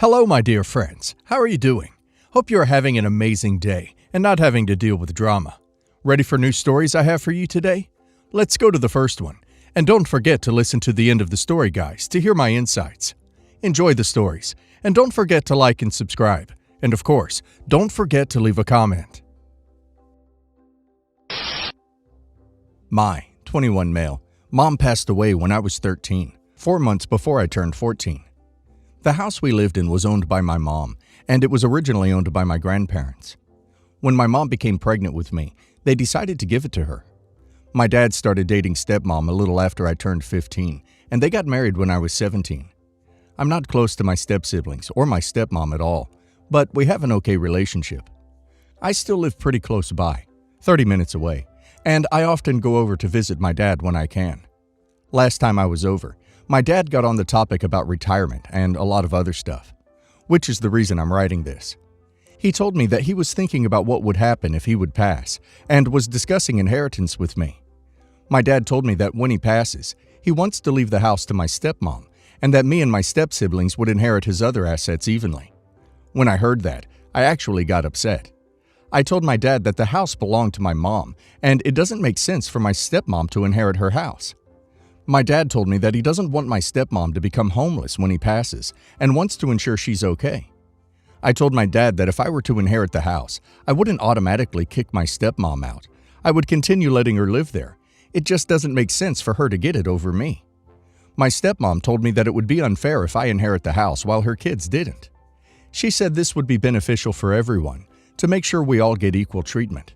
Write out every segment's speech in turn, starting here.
Hello, my dear friends. How are you doing? Hope you are having an amazing day and not having to deal with drama. Ready for new stories I have for you today? Let's go to the first one. And don't forget to listen to the end of the story, guys, to hear my insights. Enjoy the stories, and don't forget to like and subscribe. And of course, don't forget to leave a comment. My 21 male. Mom passed away when I was 13, 4 months before I turned 14. The house we lived in was owned by my mom, and it was originally owned by my grandparents. When my mom became pregnant with me, they decided to give it to her. My dad started dating stepmom a little after I turned 15, and they got married when I was 17. I'm not close to my step-siblings or my stepmom at all, but we have an okay relationship. I still live pretty close by, 30 minutes away, and I often go over to visit my dad when I can. Last time I was over, my dad got on the topic about retirement and a lot of other stuff, which is the reason I'm writing this. He told me that he was thinking about what would happen if he would pass and was discussing inheritance with me. My dad told me that when he passes, he wants to leave the house to my stepmom and that me and my step-siblings would inherit his other assets evenly. When I heard that, I actually got upset. I told my dad that the house belonged to my mom and it doesn't make sense for my stepmom to inherit her house. My dad told me that he doesn't want my stepmom to become homeless when he passes and wants to ensure she's okay. I told my dad that if I were to inherit the house, I wouldn't automatically kick my stepmom out. I would continue letting her live there. It just doesn't make sense for her to get it over me. My stepmom told me that it would be unfair if I inherit the house while her kids didn't. She said this would be beneficial for everyone, to make sure we all get equal treatment.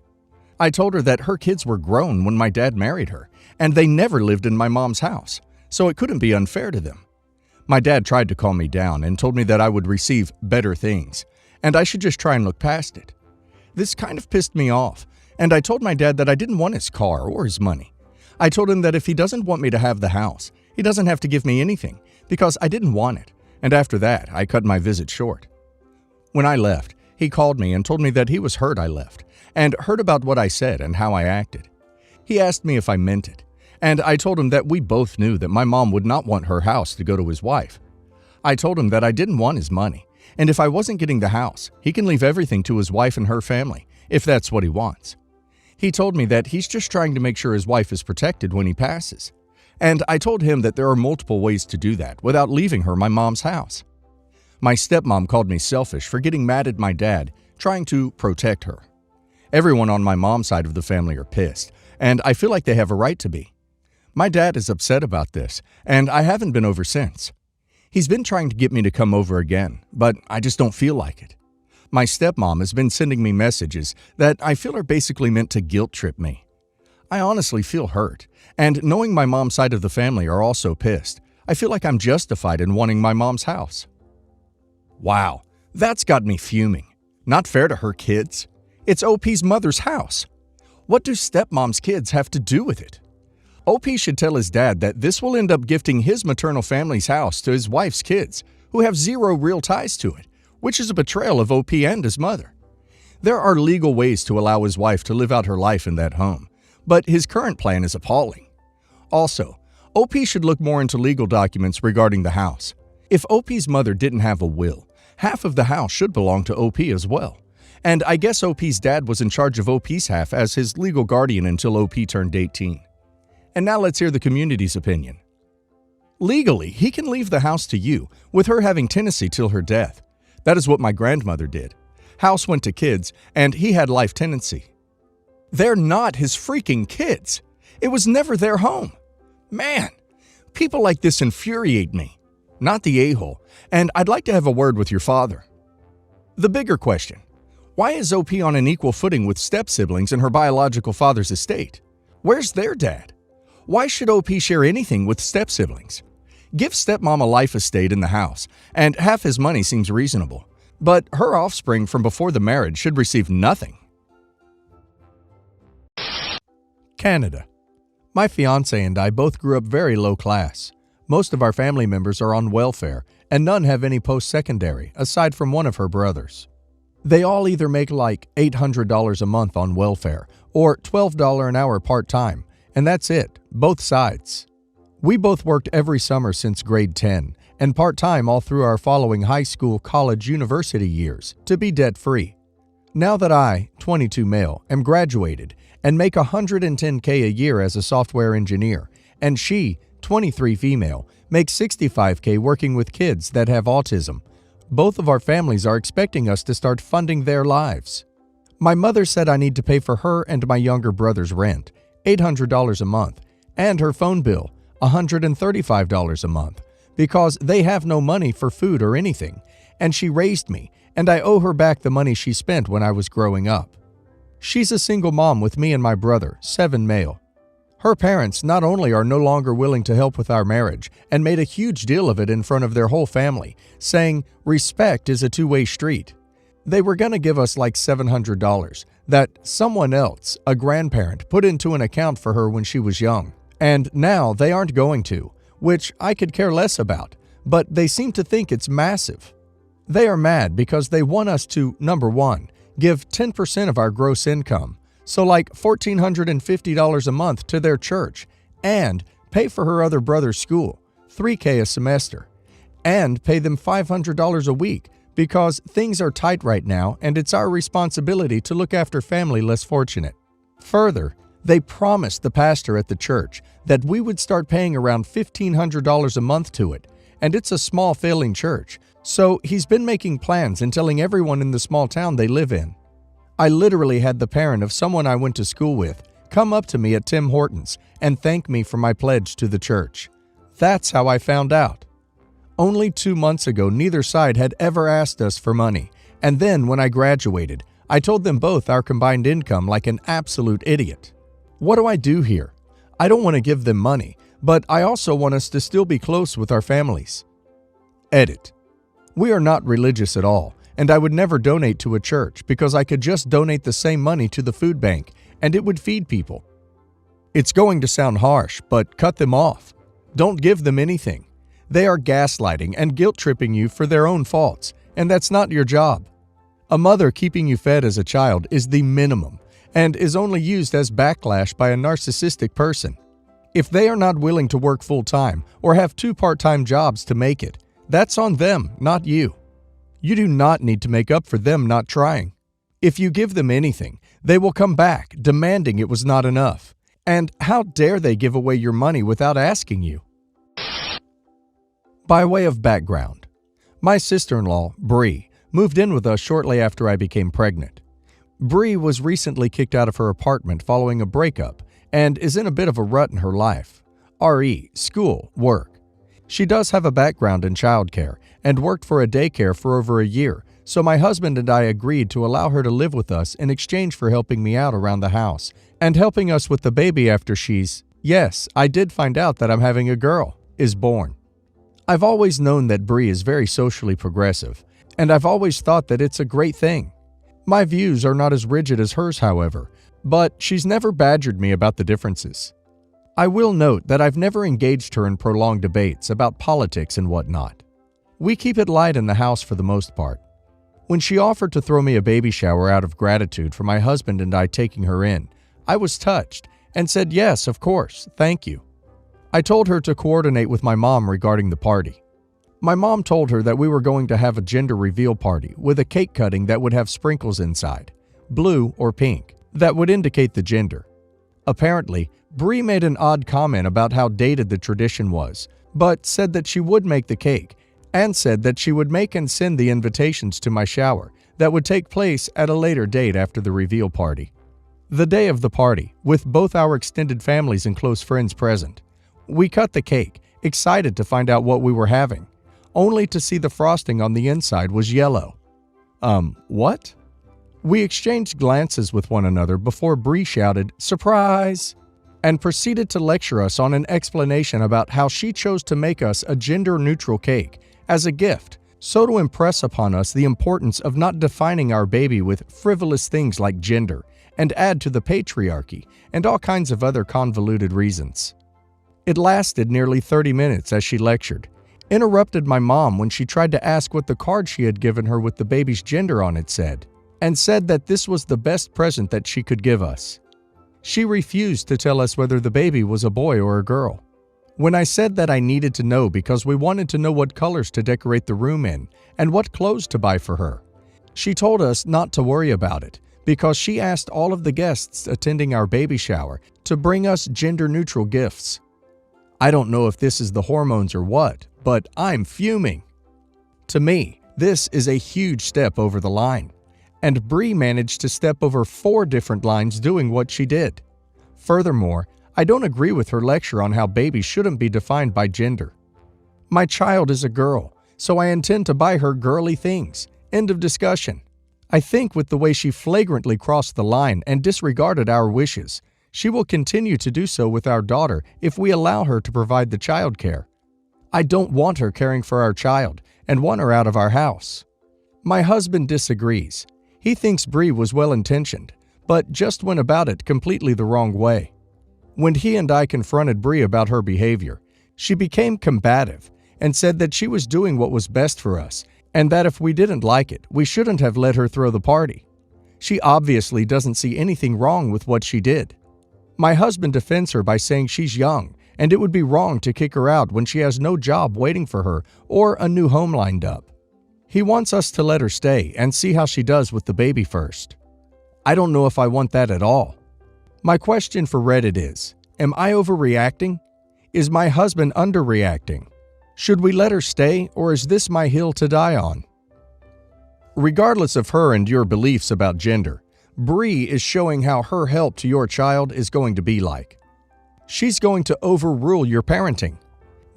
I told her that her kids were grown when my dad married her, and they never lived in my mom's house, so it couldn't be unfair to them. My dad tried to calm me down and told me that I would receive better things, and I should just try and look past it. This kind of pissed me off, and I told my dad that I didn't want his car or his money. I told him that if he doesn't want me to have the house, he doesn't have to give me anything, because I didn't want it, and after that, I cut my visit short. When I left, he called me and told me that he was hurt I left, and heard about what I said and how I acted. He asked me if I meant it, and I told him that we both knew that my mom would not want her house to go to his wife. I told him that I didn't want his money, and if I wasn't getting the house, he can leave everything to his wife and her family, if that's what he wants. He told me that he's just trying to make sure his wife is protected when he passes, and I told him that there are multiple ways to do that without leaving her my mom's house. My stepmom called me selfish for getting mad at my dad, trying to protect her. Everyone on my mom's side of the family are pissed, and I feel like they have a right to be. My dad is upset about this, and I haven't been over since. He's been trying to get me to come over again, but I just don't feel like it. My stepmom has been sending me messages that I feel are basically meant to guilt trip me. I honestly feel hurt, and knowing my mom's side of the family are also pissed, I feel like I'm justified in wanting my mom's house. Wow, that's got me fuming. Not fair to her kids. It's OP's mother's house. What do stepmom's kids have to do with it? OP should tell his dad that this will end up gifting his maternal family's house to his wife's kids, who have zero real ties to it, which is a betrayal of OP and his mother. There are legal ways to allow his wife to live out her life in that home, but his current plan is appalling. Also, OP should look more into legal documents regarding the house. If OP's mother didn't have a will, half of the house should belong to OP as well. And I guess OP's dad was in charge of OP's half as his legal guardian until OP turned 18. And now let's hear the community's opinion. Legally, he can leave the house to you, with her having tenancy till her death. That is what my grandmother did. House went to kids, and he had life tenancy. They're not his freaking kids. It was never their home. Man, people like this infuriate me. Not the a-hole, and I'd like to have a word with your father. The bigger question, why is OP on an equal footing with step-siblings in her biological father's estate? Where's their dad? Why should OP share anything with step-siblings? Give stepmom a life estate in the house, and half his money seems reasonable, but her offspring from before the marriage should receive nothing. Canada. My fiancé and I both grew up very low class. Most of our family members are on welfare, and none have any post-secondary, aside from one of her brothers. They all either make like $800 a month on welfare, or $12 an hour part-time, and that's it, both sides. We both worked every summer since grade 10, and part-time all through our following high school, college, university years to be debt-free. Now that I, 22 male, am graduated and make $110K a year as a software engineer, and she, 23 female, makes $65K working with kids that have autism, both of our families are expecting us to start funding their lives. My mother said I need to pay for her and my younger brother's rent, $800 a month, and her phone bill, $135 a month, because they have no money for food or anything, and she raised me, and I owe her back the money she spent when I was growing up. She's a single mom with me and my brother, 7 male. Her parents not only are no longer willing to help with our marriage and made a huge deal of it in front of their whole family, saying respect is a two-way street. They were going to give us like $700 that someone else, a grandparent, put into an account for her when she was young. And now they aren't going to, which I could care less about, but they seem to think it's massive. They are mad because they want us to, number one, give 10% of our gross income, so like $1,450 a month to their church, and pay for her other brother's school, $3K a semester, and pay them $500 a week because things are tight right now and it's our responsibility to look after family less fortunate. Further, they promised the pastor at the church that we would start paying around $1,500 a month to it, and it's a small failing church, so he's been making plans and telling everyone in the small town they live in. I literally had the parent of someone I went to school with come up to me at Tim Hortons and thank me for my pledge to the church. That's how I found out. Only 2 months ago, neither side had ever asked us for money, and then when I graduated, I told them both our combined income like an absolute idiot. What do I do here? I don't want to give them money, but I also want us to still be close with our families. Edit. We are not religious at all, and I would never donate to a church because I could just donate the same money to the food bank and it would feed people. It's going to sound harsh, but cut them off. Don't give them anything. They are gaslighting and guilt-tripping you for their own faults, and that's not your job. A mother keeping you fed as a child is the minimum and is only used as backlash by a narcissistic person. If they are not willing to work full-time or have 2 part-time jobs to make it, that's on them, not you. You do not need to make up for them not trying. If you give them anything, they will come back demanding it was not enough. And how dare they give away your money without asking you? By way of background, my sister-in-law, Bree, moved in with us shortly after I became pregnant. Bree was recently kicked out of her apartment following a breakup and is in a bit of a rut in her life. RE, school, work. She does have a background in childcare and worked for a daycare for over a year, so my husband and I agreed to allow her to live with us in exchange for helping me out around the house and helping us with the baby after she's, yes, I did find out that I'm having a girl, is born. I've always known that Bree is very socially progressive, and I've always thought that it's a great thing. My views are not as rigid as hers, however, but she's never badgered me about the differences. I will note that I've never engaged her in prolonged debates about politics and whatnot. We keep it light in the house for the most part. When she offered to throw me a baby shower out of gratitude for my husband and I taking her in, I was touched and said yes, of course, thank you. I told her to coordinate with my mom regarding the party. My mom told her that we were going to have a gender reveal party with a cake cutting that would have sprinkles inside, blue or pink, that would indicate the gender. Apparently, Bree made an odd comment about how dated the tradition was, but said that she would make the cake and said that she would make and send the invitations to my shower that would take place at a later date after the reveal party. The day of the party, with both our extended families and close friends present, we cut the cake, excited to find out what we were having, only to see the frosting on the inside was yellow. What? We exchanged glances with one another before Bree shouted, "Surprise!" and proceeded to lecture us on an explanation about how she chose to make us a gender-neutral cake as a gift, so to impress upon us the importance of not defining our baby with frivolous things like gender and add to the patriarchy and all kinds of other convoluted reasons. It lasted nearly 30 minutes as she lectured, interrupted my mom when she tried to ask what the card she had given her with the baby's gender on it said, and said that this was the best present that she could give us. She refused to tell us whether the baby was a boy or a girl. When I said that I needed to know because we wanted to know what colors to decorate the room in and what clothes to buy for her, she told us not to worry about it because she asked all of the guests attending our baby shower to bring us gender-neutral gifts. I don't know if this is the hormones or what, but I'm fuming. To me, this is a huge step over the line, and Bree managed to step over 4 different lines doing what she did. Furthermore, I don't agree with her lecture on how babies shouldn't be defined by gender. My child is a girl, so I intend to buy her girly things. End of discussion. I think with the way she flagrantly crossed the line and disregarded our wishes, she will continue to do so with our daughter if we allow her to provide the child care. I don't want her caring for our child and want her out of our house. My husband disagrees. He thinks Bree was well-intentioned, but just went about it completely the wrong way. When he and I confronted Bree about her behavior, she became combative and said that she was doing what was best for us and that if we didn't like it, we shouldn't have let her throw the party. She obviously doesn't see anything wrong with what she did. My husband defends her by saying she's young and it would be wrong to kick her out when she has no job waiting for her or a new home lined up. He wants us to let her stay and see how she does with the baby first. I don't know if I want that at all. My question for Reddit is, am I overreacting? Is my husband underreacting? Should we let her stay, or is this my hill to die on? Regardless of her and your beliefs about gender, Bree is showing how her help to your child is going to be like. She's going to overrule your parenting.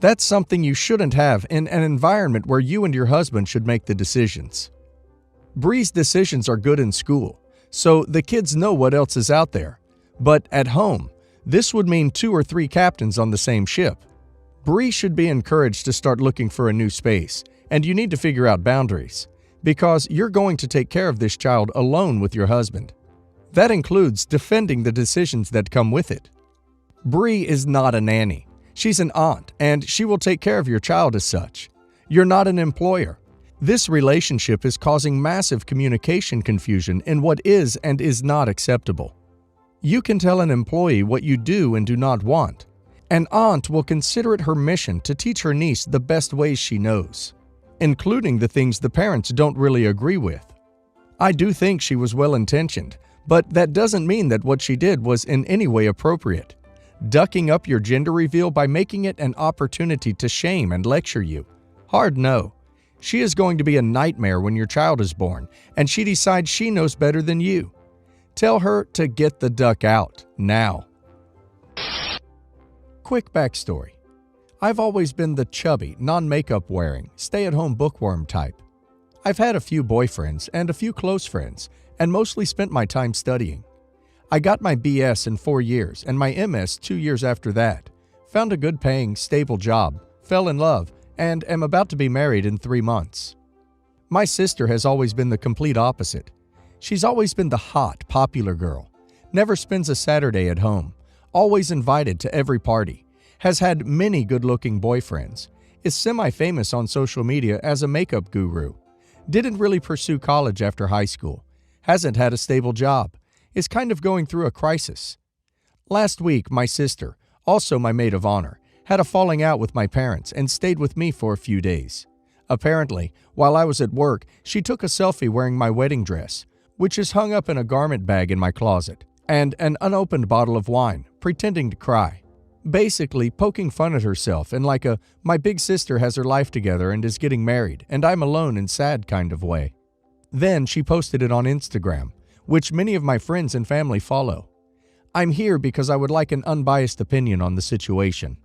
That's something you shouldn't have in an environment where you and your husband should make the decisions. Bree's decisions are good in school, so the kids know what else is out there. But at home, this would mean 2 or 3 captains on the same ship. Bree should be encouraged to start looking for a new space, and you need to figure out boundaries, because you're going to take care of this child alone with your husband. That includes defending the decisions that come with it. Bree is not a nanny. She's an aunt, and she will take care of your child as such. You're not an employer. This relationship is causing massive communication confusion in what is and is not acceptable. You can tell an employee what you do and do not want. An aunt will consider it her mission to teach her niece the best ways she knows, including the things the parents don't really agree with. I do think she was well-intentioned, but that doesn't mean that what she did was in any way appropriate. Ducking up your gender reveal by making it an opportunity to shame and lecture you. Hard no. She is going to be a nightmare when your child is born, and she decides she knows better than you. Tell her to get the duck out, now. Quick backstory. I've always been the chubby, non-makeup wearing, stay-at-home bookworm type. I've had a few boyfriends and a few close friends, and mostly spent my time studying. I got my BS in 4 years and my MS 2 years after that, found a good-paying, stable job, fell in love, and am about to be married in 3 months. My sister has always been the complete opposite. She's always been the hot, popular girl, never spends a Saturday at home, always invited to every party, has had many good-looking boyfriends, is semi-famous on social media as a makeup guru, didn't really pursue college after high school, hasn't had a stable job, is kind of going through a crisis. Last week, my sister, also my maid of honor, had a falling out with my parents and stayed with me for a few days. Apparently, while I was at work, she took a selfie wearing my wedding dress, which is hung up in a garment bag in my closet, and an unopened bottle of wine, pretending to cry. Basically, poking fun at herself in like a, my big sister has her life together and is getting married, and I'm alone and sad kind of way. Then she posted it on Instagram, which many of my friends and family follow. I'm here because I would like an unbiased opinion on the situation.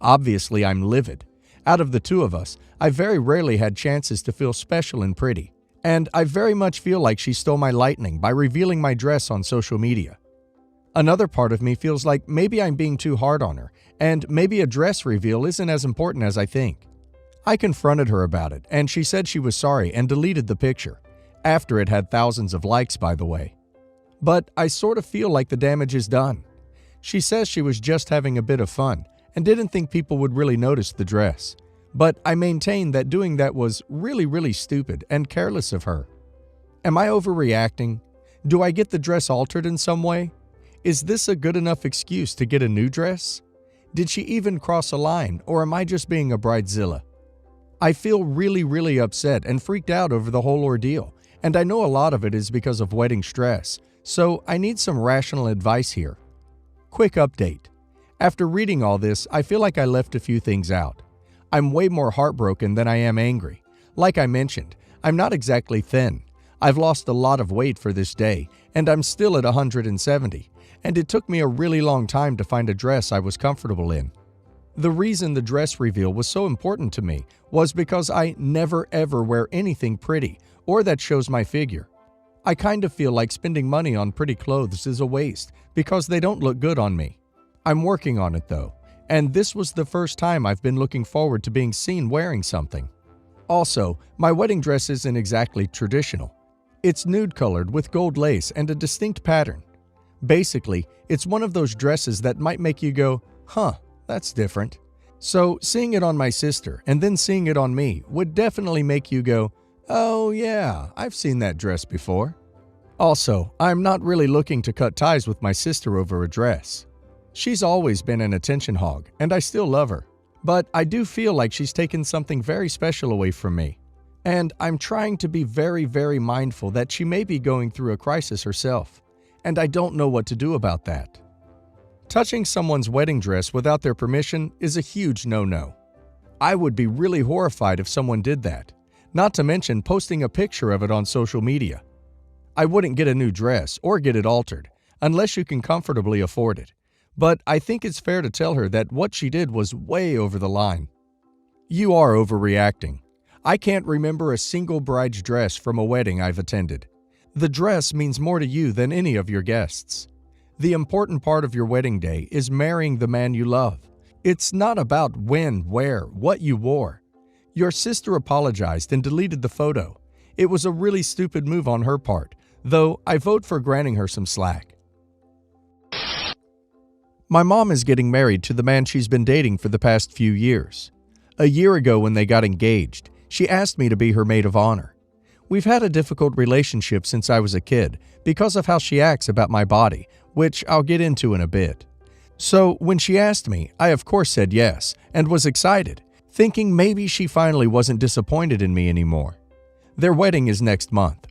Obviously, I'm livid. Out of the 2 of us, I very rarely had chances to feel special and pretty. And I very much feel like she stole my lightning by revealing my dress on social media. Another part of me feels like maybe I'm being too hard on her, and maybe a dress reveal isn't as important as I think. I confronted her about it, and she said she was sorry and deleted the picture, after it had thousands of likes, by the way. But I sort of feel like the damage is done. She says she was just having a bit of fun, and didn't think people would really notice the dress. But I maintain that doing that was really stupid and careless of her. Am I overreacting? Do I get the dress altered in some way? Is this a good enough excuse to get a new dress? Did she even cross a line, or am I just being a bridezilla? I feel really upset and freaked out over the whole ordeal, and I know a lot of it is because of wedding stress, so I need some rational advice here. Quick update. After reading all this, I feel like I left a few things out. I'm way more heartbroken than I am angry. Like I mentioned, I'm not exactly thin. I've lost a lot of weight for this day, and I'm still at 170, and it took me a really long time to find a dress I was comfortable in. The reason the dress reveal was so important to me was because I never ever wear anything pretty or that shows my figure. I kind of feel like spending money on pretty clothes is a waste because they don't look good on me. I'm working on it though, and this was the first time I've been looking forward to being seen wearing something. Also, my wedding dress isn't exactly traditional. It's nude-colored with gold lace and a distinct pattern. Basically, it's one of those dresses that might make you go, huh, that's different. So seeing it on my sister and then seeing it on me would definitely make you go, oh yeah, I've seen that dress before. Also, I'm not really looking to cut ties with my sister over a dress. She's always been an attention hog, and I still love her. But I do feel like she's taken something very special away from me. And I'm trying to be very mindful that she may be going through a crisis herself. And I don't know what to do about that. Touching someone's wedding dress without their permission is a huge no-no. I would be really horrified if someone did that, not to mention posting a picture of it on social media. I wouldn't get a new dress or get it altered, unless you can comfortably afford it. But I think it's fair to tell her that what she did was way over the line. You are overreacting. I can't remember a single bride's dress from a wedding I've attended. The dress means more to you than any of your guests. The important part of your wedding day is marrying the man you love. It's not about when, where, what you wore. Your sister apologized and deleted the photo. It was a really stupid move on her part, though I vote for granting her some slack. My mom is getting married to the man she's been dating for the past few years. A year ago when they got engaged, she asked me to be her maid of honor. We've had a difficult relationship since I was a kid because of how she acts about my body, which I'll get into in a bit. So when she asked me, I of course said yes and was excited, thinking maybe she finally wasn't disappointed in me anymore. Their wedding is next month.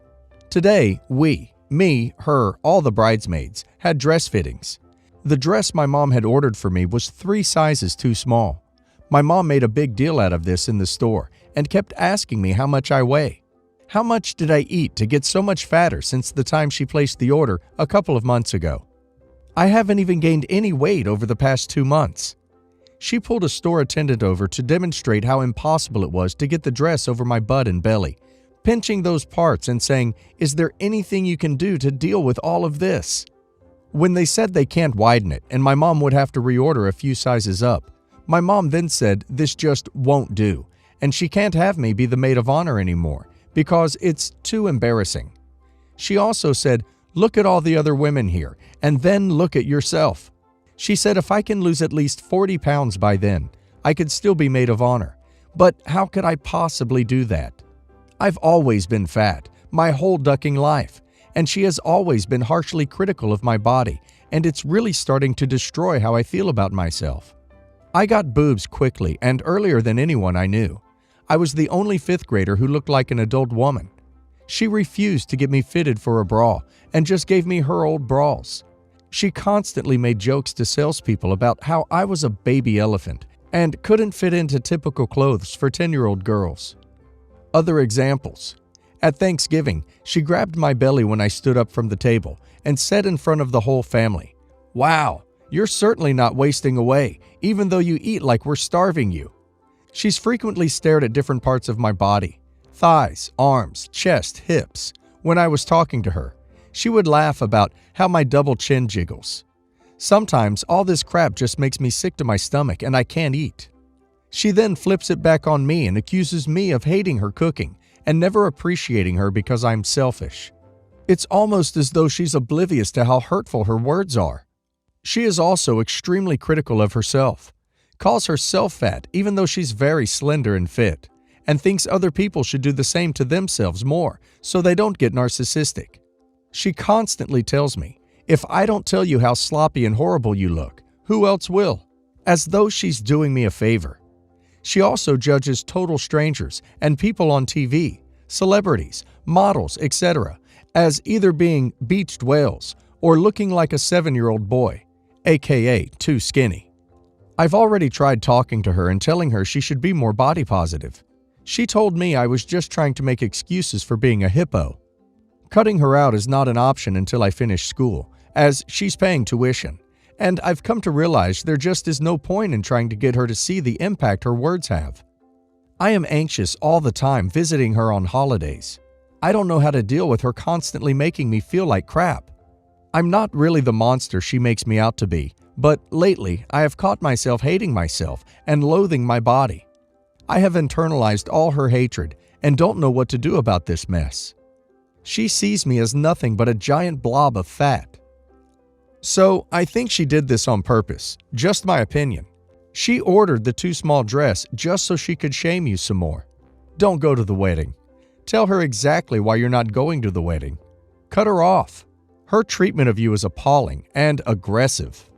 Today, me, her, all the bridesmaids, had dress fittings. The dress my mom had ordered for me was 3 sizes too small. My mom made a big deal out of this in the store and kept asking me how much I weigh. How much did I eat to get so much fatter since the time she placed the order a couple of months ago? I haven't even gained any weight over the past 2 months. She pulled a store attendant over to demonstrate how impossible it was to get the dress over my butt and belly, pinching those parts and saying, "Is there anything you can do to deal with all of this?" When they said they can't widen it and my mom would have to reorder a few sizes up, my mom then said this just won't do, and she can't have me be the maid of honor anymore because it's too embarrassing. She also said, "Look at all the other women here, and then look at yourself." She said if I can lose at least 40 pounds by then, I could still be maid of honor. But how could I possibly do that? I've always been fat, my whole ducking life, and she has always been harshly critical of my body, and it's really starting to destroy how I feel about myself. I got boobs quickly and earlier than anyone I knew. I was the only 5th grader who looked like an adult woman. She refused to get me fitted for a bra and just gave me her old bras. She constantly made jokes to salespeople about how I was a baby elephant and couldn't fit into typical clothes for 10-year-old girls. Other examples. At Thanksgiving, she grabbed my belly when I stood up from the table and said in front of the whole family, "Wow, you're certainly not wasting away, even though you eat like we're starving you." She's frequently stared at different parts of my body, thighs, arms, chest, hips. When I was talking to her, she would laugh about how my double chin jiggles. Sometimes all this crap just makes me sick to my stomach and I can't eat. She then flips it back on me and accuses me of hating her cooking and never appreciating her because I'm selfish. It's almost as though she's oblivious to how hurtful her words are. She is also extremely critical of herself, calls herself fat even though she's very slender and fit, and thinks other people should do the same to themselves more so they don't get narcissistic. She constantly tells me, "If I don't tell you how sloppy and horrible you look, who else will?" as though she's doing me a favor. She also judges total strangers and people on TV, celebrities, models, etc., as either being beached whales or looking like a 7-year-old boy, aka too skinny. I've already tried talking to her and telling her she should be more body positive. She told me I was just trying to make excuses for being a hippo. Cutting her out is not an option until I finish school, as she's paying tuition, and I've come to realize there just is no point in trying to get her to see the impact her words have. I am anxious all the time visiting her on holidays. I don't know how to deal with her constantly making me feel like crap. I'm not really the monster she makes me out to be, but lately I have caught myself hating myself and loathing my body. I have internalized all her hatred and don't know what to do about this mess. She sees me as nothing but a giant blob of fat. So I think she did this on purpose, just my opinion. She ordered the too small dress just so she could shame you some more. Don't go to the wedding. Tell her exactly why you're not going to the wedding. Cut her off. Her treatment of you is appalling and aggressive.